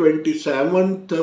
27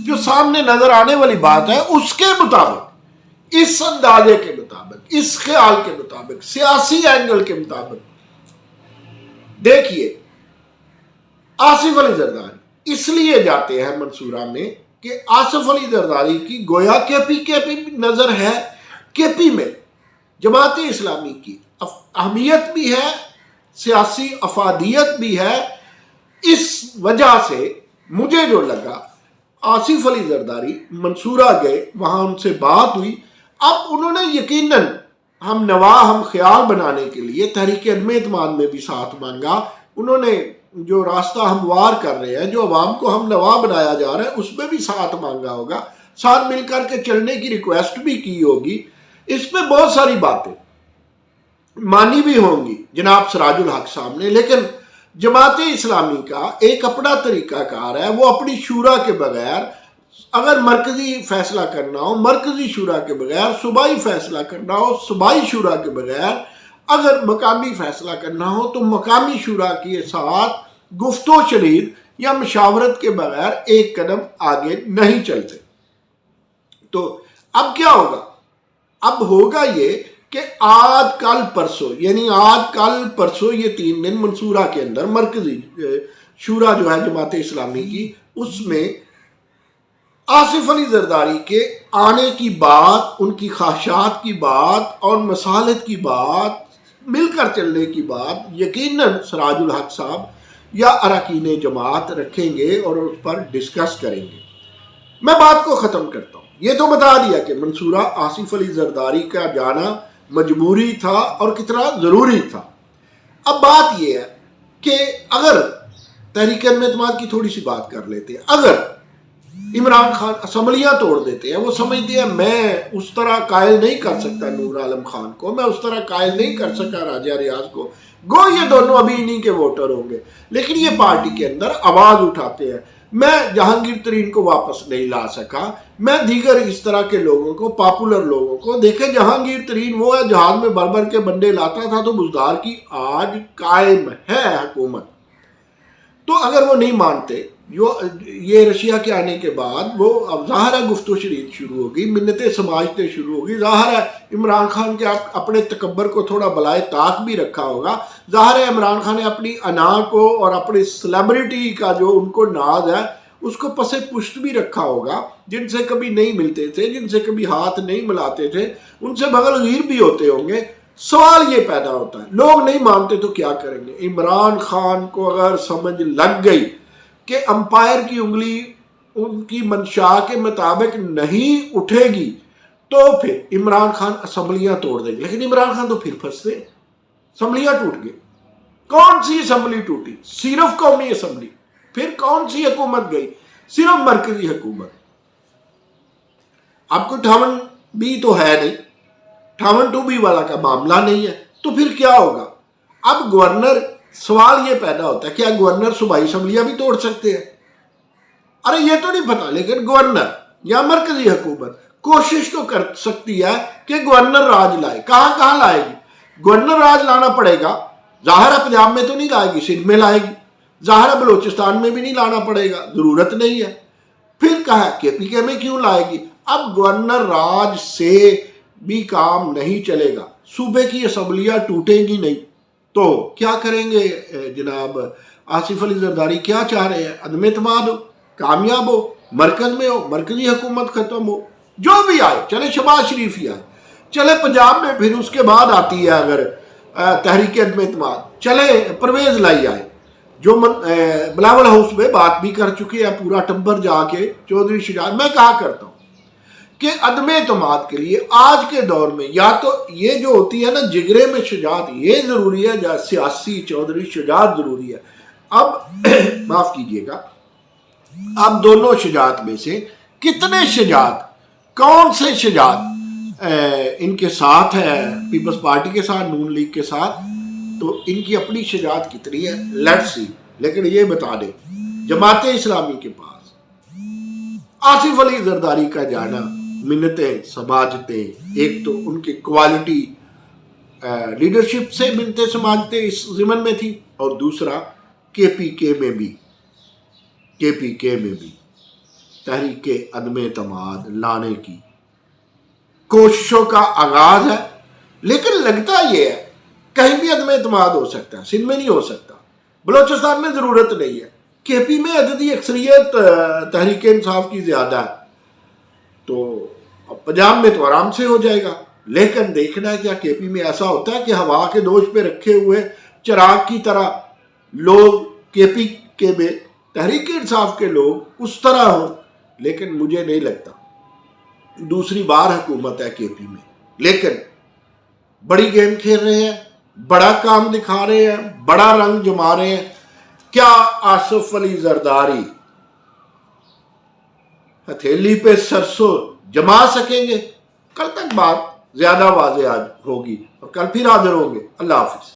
جو سامنے نظر آنے والی بات ہے اس کے مطابق، اس اندازے کے مطابق، اس خیال کے مطابق، سیاسی اینگل کے مطابق. دیکھیے آصف علی زرداری اس لیے جاتے ہیں منصورہ میں کہ آصف علی زرداری کی گویا کے پی نظر ہے، کے پی میں جماعت اسلامی کی اہمیت بھی ہے، سیاسی افادیت بھی ہے. اس وجہ سے مجھے جو لگا آصف علی زرداری منصورہ گئے، وہاں ان سے بات ہوئی. اب انہوں نے یقیناً ہم نوا ہم خیال بنانے کے لیے تحریک عدم اعتماد میں بھی ساتھ مانگا. انہوں نے جو راستہ ہموار کر رہے ہیں، جو عوام کو ہم نوا بنایا جا رہا ہے، اس میں بھی ساتھ مانگا ہوگا، ساتھ مل کر کے چلنے کی ریکویسٹ بھی کی ہوگی. اس میں بہت ساری باتیں مانی بھی ہوں گی جناب سراج الحق صاحب نے. لیکن جماعت اسلامی کا ایک اپنا طریقہ کار ہے، وہ اپنی شورا کے بغیر اگر مرکزی فیصلہ کرنا ہو مرکزی شورا کے بغیر، صوبائی فیصلہ کرنا ہو صوبائی شورا کے بغیر، اگر مقامی فیصلہ کرنا ہو تو مقامی شورا کے ساتھ گفت و شنید یا مشاورت کے بغیر ایک قدم آگے نہیں چلتے. تو اب کیا ہوگا؟ اب ہوگا یہ کہ آج کل پرسوں، یعنی آج کل پرسوں یہ 3 دن منصورہ کے اندر مرکزی شورا جو ہے جماعت اسلامی کی، اس میں آصف علی زرداری کے آنے کی بات، ان کی خواہشات کی بات اور مصالحت کی بات، مل کر چلنے کی بات یقیناً سراج الحق صاحب یا اراکین جماعت رکھیں گے اور اس پر ڈسکس کریں گے. میں بات کو ختم کرتا ہوں. یہ تو بتا دیا کہ منصورہ آصف علی زرداری کا جانا مجبوری تھا اور کتنا ضروری تھا. اب بات یہ ہے کہ اگر تحریک عدم اعتماد کی تھوڑی سی بات کر لیتے ہیں، اگر عمران خان اسمبلیاں توڑ دیتے ہیں، وہ سمجھتے ہیں میں اس طرح قائل نہیں کر سکتا نور عالم خان کو، میں اس طرح قائل نہیں کر سکا راجہ ریاض کو، گو یہ دونوں ابھی انہی کے ووٹر ہوں گے، لیکن یہ پارٹی کے اندر آواز اٹھاتے ہیں، میں جہانگیر ترین کو واپس نہیں لا سکا، میں دیگر اس طرح کے لوگوں کو، پاپولر لوگوں کو، دیکھیں جہانگیر ترین وہ ہے جہاز میں بھر کے بندے لاتا تھا تو بزدار کی آج قائم ہے حکومت. تو اگر وہ نہیں مانتے، یہ رشیا کے آنے کے بعد وہ اب ظاہر ہے گفت و شنید شروع ہوگی، منتیں سماجتیں شروع ہوگی. ظاہر ہے عمران خان کے اپنے تکبر کو تھوڑا بلائے طاق بھی رکھا ہوگا. ظاہر ہے عمران خان نے اپنی انا کو اور اپنی سیلیبریٹی کا جو ان کو ناز ہے اس کو پس پشت بھی رکھا ہوگا. جن سے کبھی نہیں ملتے تھے، جن سے کبھی ہاتھ نہیں ملاتے تھے، ان سے بغل غیر بھی ہوتے ہوں گے. سوال یہ پیدا ہوتا ہے لوگ نہیں مانتے تو کیا کریں گے؟ عمران خان کو اگر سمجھ لگ گئی کہ امپائر کی انگلی ان کی منشا کے مطابق نہیں اٹھے گی تو پھر عمران خان اسمبلیاں توڑ دیں گے. لیکن عمران خان تو پھر پھنستے، اسمبلیاں ٹوٹ گئی. کون سی اسمبلی ٹوٹی؟ صرف قومی اسمبلی. پھر کون سی حکومت گئی؟ صرف مرکزی حکومت. اب کوئی 58B تو ہے نہیں، 58B والا کا معاملہ نہیں ہے. تو پھر کیا ہوگا؟ اب گورنر، سوال یہ پیدا ہوتا ہے کیا گورنر صوبائی اسمبلیاں بھی توڑ سکتے ہیں؟ ارے یہ تو نہیں پتا، لیکن گورنر یا مرکزی حکومت کوشش تو کر سکتی ہے کہ گورنر راج لائے. کہاں کہاں لائے گی؟ گورنر راج لانا پڑے گا. ظاہر ہے پنجاب میں تو نہیں لائے گی، سندھ میں لائے گی. ظاہر ہے بلوچستان میں بھی نہیں لانا پڑے گا، ضرورت نہیں ہے. پھر کہا KPK میں کیوں لائے گی؟ اب گورنر راج سے بھی کام نہیں چلے گا، صوبے کی اسمبلیاں ٹوٹیں گی نہیں. تو کیا کریں گے جناب آصف علی زرداری؟ کیا چاہ رہے ہیں؟ عدم اعتماد ہو، کامیاب ہو، مرکز میں ہو، مرکزی حکومت ختم ہو، جو بھی آئے. چلے شہباز شریف ہی آئے، چلے پنجاب میں پھر اس کے بعد آتی ہے اگر تحریک عدم اعتماد، چلے پرویز لائی آئے جو بلاول ہاؤس میں بات بھی کر چکے ہیں، پورا ٹبر جا کے چودھری شجاعت. میں کہا کرتا ہوں کہ عدم اعتماد کے لیے آج کے دور میں یا تو یہ جو ہوتی ہے نا جگرے میں شجاعت، یہ ضروری ہے، یا سیاسی چودھری شجاعت ضروری ہے. اب معاف کیجئے گا، اب دونوں شجاعت میں سے کتنے شجاعت، کون سے شجاعت ان کے ساتھ ہے، پیپلز پارٹی کے ساتھ، نون لیگ کے ساتھ، تو ان کی اپنی شجاعت کتنی ہے، لیٹس سی. لیکن یہ بتا دیں جماعت اسلامی کے پاس آصف علی زرداری کا جانا، منتیں سماجتیں، ایک تو ان کی کوالٹی لیڈرشپ سے منتیں سماجتیں اس ضمن میں تھی، اور دوسرا KPK میں بھی تحریک عدم اعتماد لانے کی کوششوں کا آغاز ہے، لیکن لگتا یہ ہے کہیں بھی عدم اعتماد ہو سکتا ہے، سندھ میں نہیں ہو سکتا، بلوچستان میں ضرورت نہیں ہے، کے پی میں عددی اکثریت تحریک انصاف کی زیادہ ہے، تو پنجاب میں تو آرام سے ہو جائے گا۔ لیکن دیکھنا ہے کیا کے پی میں ایسا ہوتا ہے کہ ہوا کے دوش پہ رکھے ہوئے چراغ کی طرح لوگ کے پی کے میں تحریک انصاف کے لوگ اس طرح ہوں، لیکن مجھے نہیں لگتا۔ دوسری بار حکومت ہے کے پی میں، لیکن بڑی گیم کھیل رہے ہیں، بڑا کام دکھا رہے ہیں، بڑا رنگ جما رہے ہیں۔ کیا آصف علی زرداری ہتھیلی پہ سرسوں جما سکیں گے؟ کل تک بات زیادہ واضح ہوگی اور کل پھر حاضر ہوں گے۔ اللہ حافظ۔